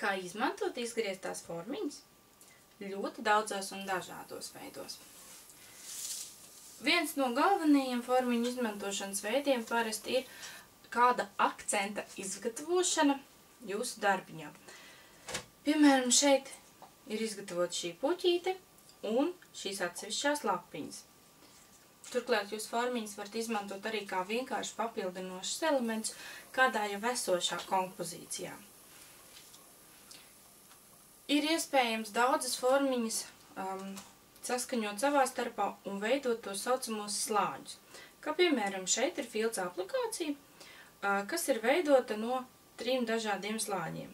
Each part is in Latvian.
Kā izmantot izgrieztās formiņas? Ļoti daudzos un dažādos veidos. Viens no galvenajiem formiņu izmantošanas veidiem parasti ir kāda akcenta izgatavošana jūsu darbiņā. Piemēram, šeit ir izgatavota šī puķīte un šīs atsevišķās lapiņas. Turklāt jūs formiņas varat izmantot arī kā vienkārši papildinošus elementus kādā jau esošā kompozīcijā. Ir iespējams daudzas formiņas saskaņot savā starpā un veidot to saucamos slāņus. Kā piemēram, šeit ir filts aplikācija, kas ir veidota no 3 dažādiem slāņiem.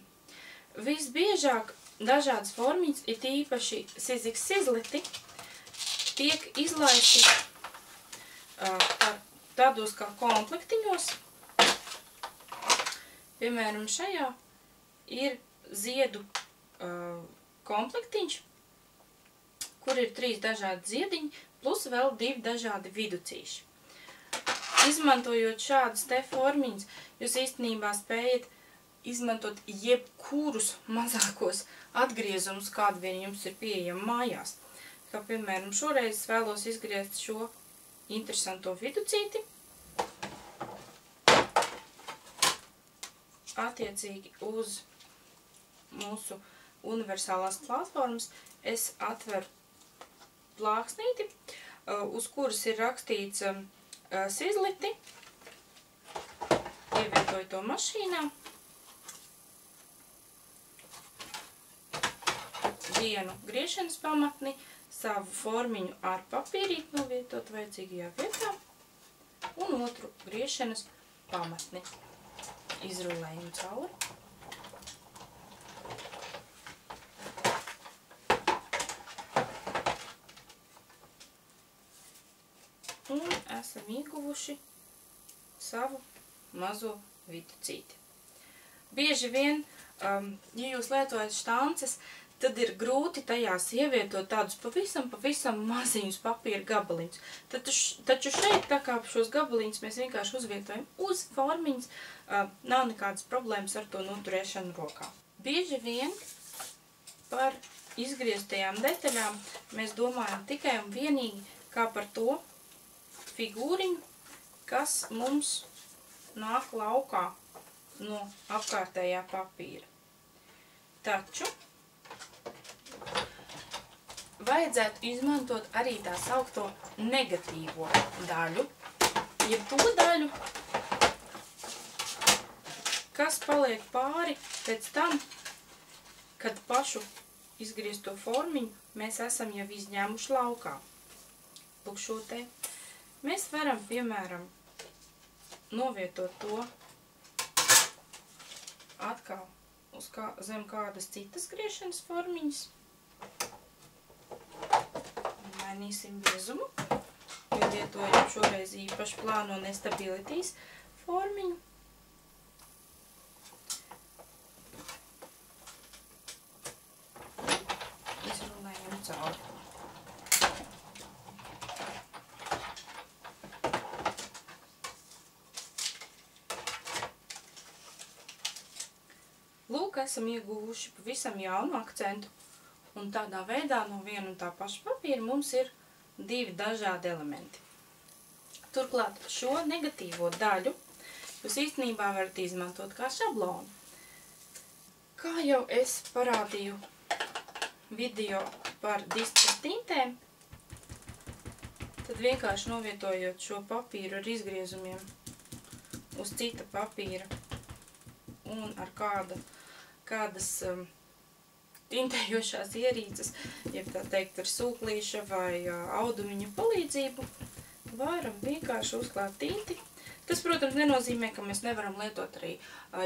Visbiežāk dažādas formiņas, it īpaši sizleti, tiek izlaisti tādos kā komplektiņos. Piemēram, šajā ir ziedu komplektiņš, kur ir 3 dažādi ziediņi, plus vēl 2 dažādi viducīši. Izmantojot šādas te formiņas, jūs īstenībā spējat izmantot jebkurus mazākos atgriezumus, kādi vien jums ir pieejami mājās. Kā piemēram, šoreiz es vēlos izgriezt šo interesanto viducīti. Attiecīgi uz mūsu universālās platformas es atveru plāksnīti, uz kuras ir rakstīts sizliti, ievietoju to mašīnā, vienu griešanas pamatni, savu formiņu ar papīrīti novietot vajadzīgajā vietā un otru griešanas pamatni. Izrulējumu cauri. Un esam ieguvuši savu mazo viducīti. Bieži vien, ja jūs lietojat štances, tad ir grūti tajās ievietot tādus pavisam maziņus papīra gabaliņus. Taču šeit, tā kā šos gabaliņus mēs vienkārši uzvietojam uz formiņas, nav nekādas problēmas ar to noturēšanu rokā. Bieži vien par izgrieztajām detaļām mēs domājam tikai un vienīgi kā par to figūriņu, kas mums nāk laukā no apkārtējā papīra. Taču vajadzētu izmantot arī tā saukto negatīvo daļu, jeb to daļu, kas paliek pāri pēc tam, kad pašu izgriezto formiņu mēs esam jau izņēmuši laukā. Lūk, šo te. Mēs varam, piemēram, novietot to atkal zem kādas citas griešanas formiņas. Mainīsim biezumu, ievietojam šoreiz īpaši plāno nestabilitīs formiņu. Izrunājam cauri. Lūk, esam ieguvuši pavisam jaunu akcentu, un tādā veidā no viena un tā paša papīra mums ir 2 dažādi elementi. Turklāt šo negatīvo daļu jūs īstenībā varat izmantot kā šablonu. Kā jau es parādīju video par diskas tintēm, tad vienkārši novietojot šo papīru ar izgriezumiem uz cita papīra un ar kādas tintējošās ierīces, jeb tā teikt ar sūklīša vai audumiņa palīdzību, varam vienkārši uzklāt tinti. Tas, protams, nenozīmē, ka mēs nevaram lietot arī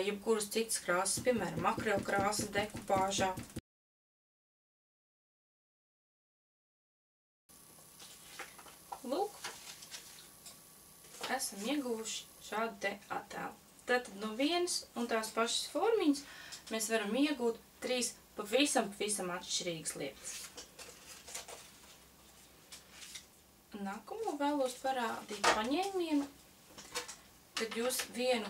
jebkuras citas krāsas, piemēram, akrilkrāsas dekupāžā. Lūk, esam ieguvuši šādu te attēlu. Tātad no vienas un tās pašas formiņas mēs varam iegūt 3 pavisam atšķirīgas lietas. Nākamo vēlos parādīt paņēmienu, kad jūs vienu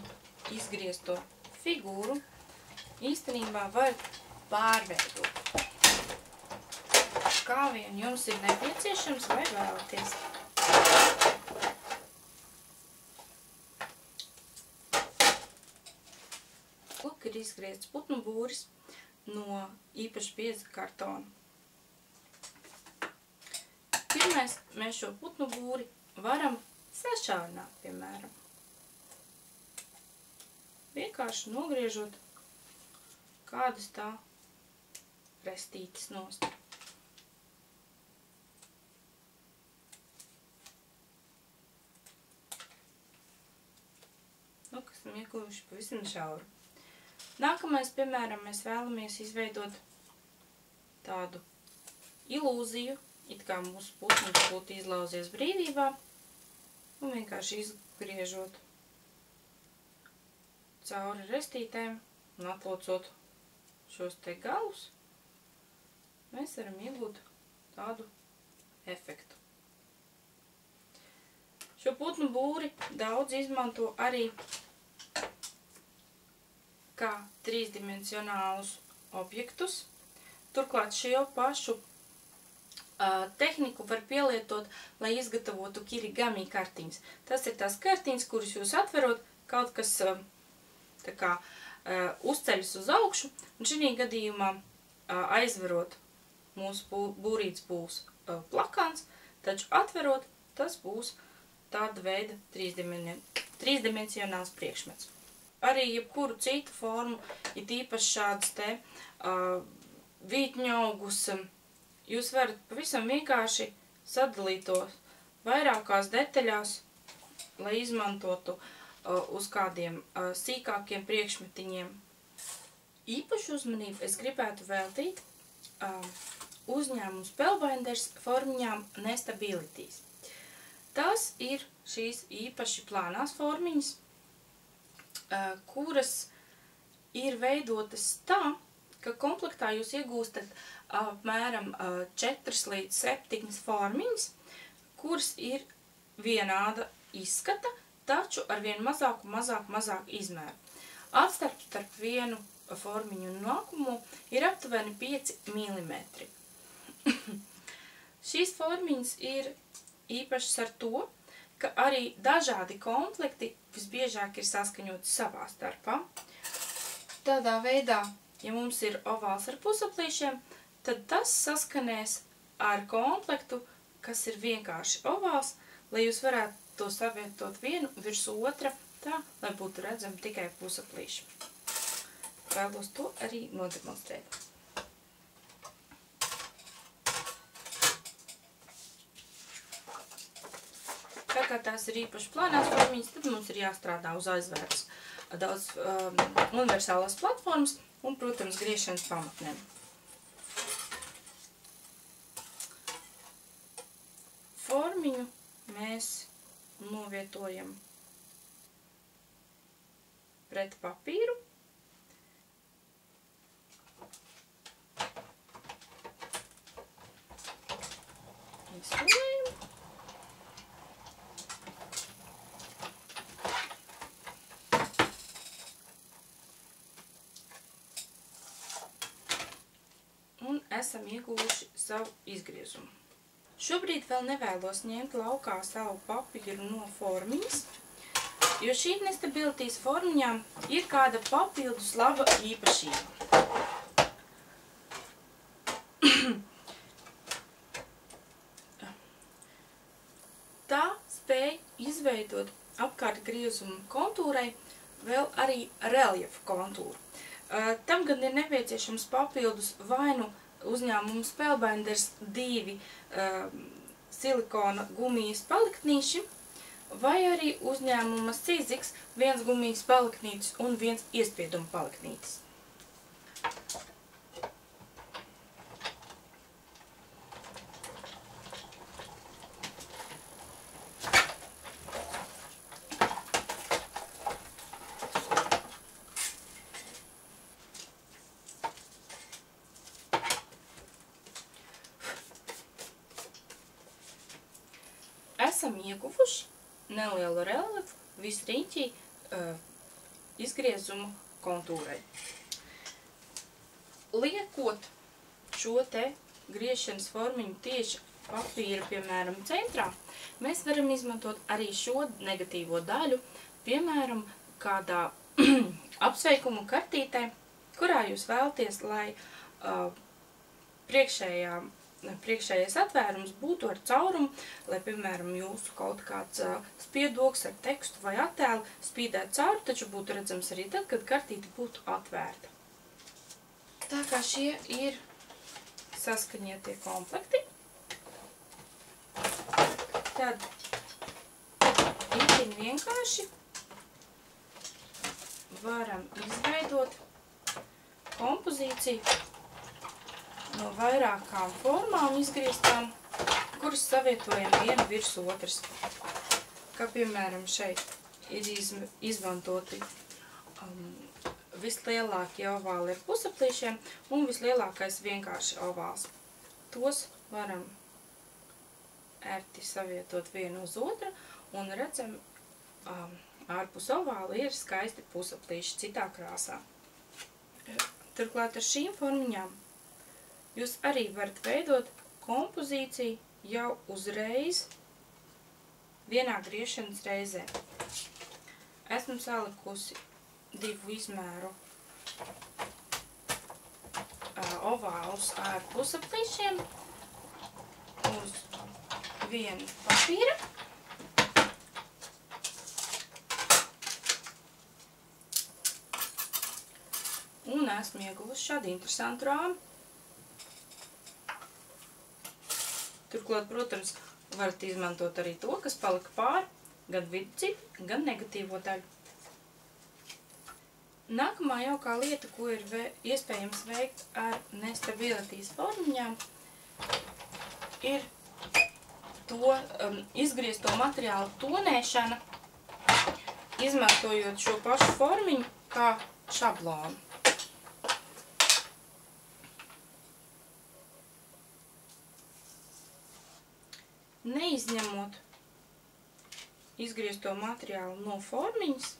izgriezto figūru īstenībā varat pārveidot. Kā vien jums ir nepieciešams vai vēlaties. Lūk, ir izgriezts putnu būris no īpaši bieza kartona. Pirmais, mēs šo putnu būri varam sašaurināt, piemēram. Vienkārši nogriežot kādas tā restītes nost. Nu, kas esam iekļuvuši pavisam šauru. Nākamais, piemēram, mēs vēlamies izveidot tādu ilūziju, it kā mūsu putns būtu izlauzies brīvībā, un vienkārši izgriežot cauri restītēm un atlocot šos te galus, mēs varam iegūt tādu efektu. Šo putnu būri daudz izmanto arī kā trīsdimensionālus objektus. Turklāt šo pašu tehniku var pielietot, lai izgatavotu kirigami kartiņas. Tas ir tās kartiņas, kuras jūs atverot, kaut kas tā kā uzceļas uz augšu, un šī gadījumā aizverot mūsu būrīts būs plakans, taču atverot tas būs tāda veida trīsdimensionāls priekšmets. Arī jebkuru citu formu, ir īpaši šādas te vītņaugus, jūs varat pavisam vienkārši sadalīt to vairākās detaļās, lai izmantotu uz kādiem sīkākiem priekšmetiņiem. Īpašu uzmanību es gribētu veltīt uzņēmumu Spellbinders formiņām Nestabilities. Tas ir šīs īpaši plānās formiņas, kuras ir veidotas tā, ka komplektā jūs iegūstat apmēram 4 līdz 7 formiņas, kuras ir vienāda izskata, taču ar vien mazāku izmēru. Atstarp starp vienu formiņu un nākamo ir aptuveni 5 mm. Šīs formiņas ir īpašas ar to, ka arī dažādi komplekti visbiežāk ir saskaņoti savā starpā. Tādā veidā, ja mums ir ovāls ar pusaplīšiem, tad tas saskanēs ar komplektu, kas ir vienkārši ovāls, lai jūs varētu to savietot vienu virs otra, tā, lai būtu redzami tikai pusaplīši. Vēlos to arī nodemonstrēt. Tā kā tās ir īpaši plānās formiņas, tad mums ir jāstrādā uz aizvērtas daudz universālās platformas un, protams, griešanas pamatnēm. Formiņu mēs novietojam pret papīru. Izskolējam. Un esam ieguvuši savu izgriezumu. Šobrīd vēl nevēlos ņemt laukā savu papīru no formiņas, jo šīm Nestabilities formiņām ir kāda papildus laba īpašība. Tā spēj izveidot apkārt griezumu kontūrai vēl arī reljefu kontūru. Tam gan ir nepieciešams papildus vai nu uzņēmumu Spellbinders 2 silikona gumijas paliktnīši, vai arī uzņēmuma Sizzix 1 gumijas paliktnītis un 1 iespieduma paliktnītis. Esam ieguvuši nelielu reljefu visriņķī izgriezumu kontūrai. liekot šo te griešanas formiņu tieši papīra, piemēram, centrā, mēs varam izmantot arī šo negatīvo daļu, piemēram, kādā apsveikumu kartītē, kurā jūs vēlaties, lai priekšējais atvērums būtu ar caurumu, lai, piemēram, jūsu kaut kāds spiedoks ar tekstu vai attēlu spīdētu cauri, taču būtu redzams arī tad, kad kartīte būtu atvērta. Tā kā šie ir saskaņotie komplekti, tad īsti vienkārši varam izveidot kompozīciju no vairākām formām izgrieztām, kuras savietojam vienu virs otras. Kā piemēram šeit ir izmantoti vislielākie ovāli ar pusaplīšiem un vislielākais vienkārši ovāls. Tos varam ērti savietot vienu uz otru un redzam, ārpus ovāla ir skaisti pusaplīši citā krāsā. Turklāt ar šīm formiņām jūs arī varat veidot kompozīciju jau uzreiz vienā griešanas reizē. Esmu salikusi 2 izmēru ovālus ar pusaplīšiem uz vienu papīra. Un esmu ieguvusi šādu interesantu rāmu. Turklāt, protams, varat izmantot arī to, kas palika pāri, gan viduscipu, gan negatīvo daļu. Nākamā jaukā lieta, ko ir iespējams veikt ar nestabilitātes formiņām, ir to izgriezto materiālu tonēšana, izmantojot šo pašu formiņu kā šablonu. Neizņemot izgriezto materiālu no formiņas,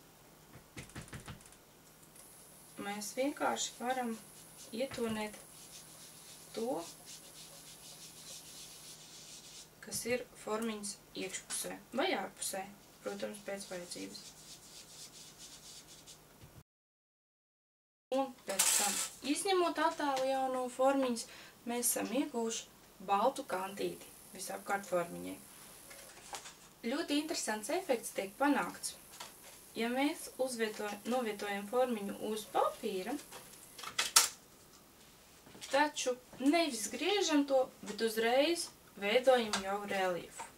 mēs vienkārši varam ietonēt to, kas ir formiņas iekšpusē vai ārpusē, protams, pēc vajadzības. Un pēc tam, izņemot attēlu jau no formiņas, mēs esam ieguvuši baltu kantīti visapkārt formiņai. Ļoti interesants efekts tiek panākts. Ja mēs novietojam formiņu uz papīra, taču nevis griežam to, bet uzreiz veidojam jau reliefu.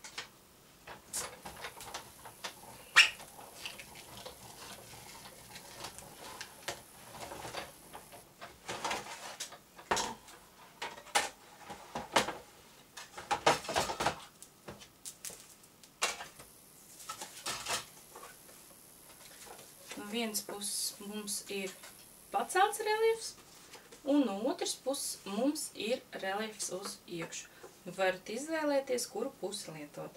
No vienas puses mums ir pacelts reliefs, un no otras puses mums ir reliefs uz iekšu. Varat izvēlēties, kuru pusi lietot.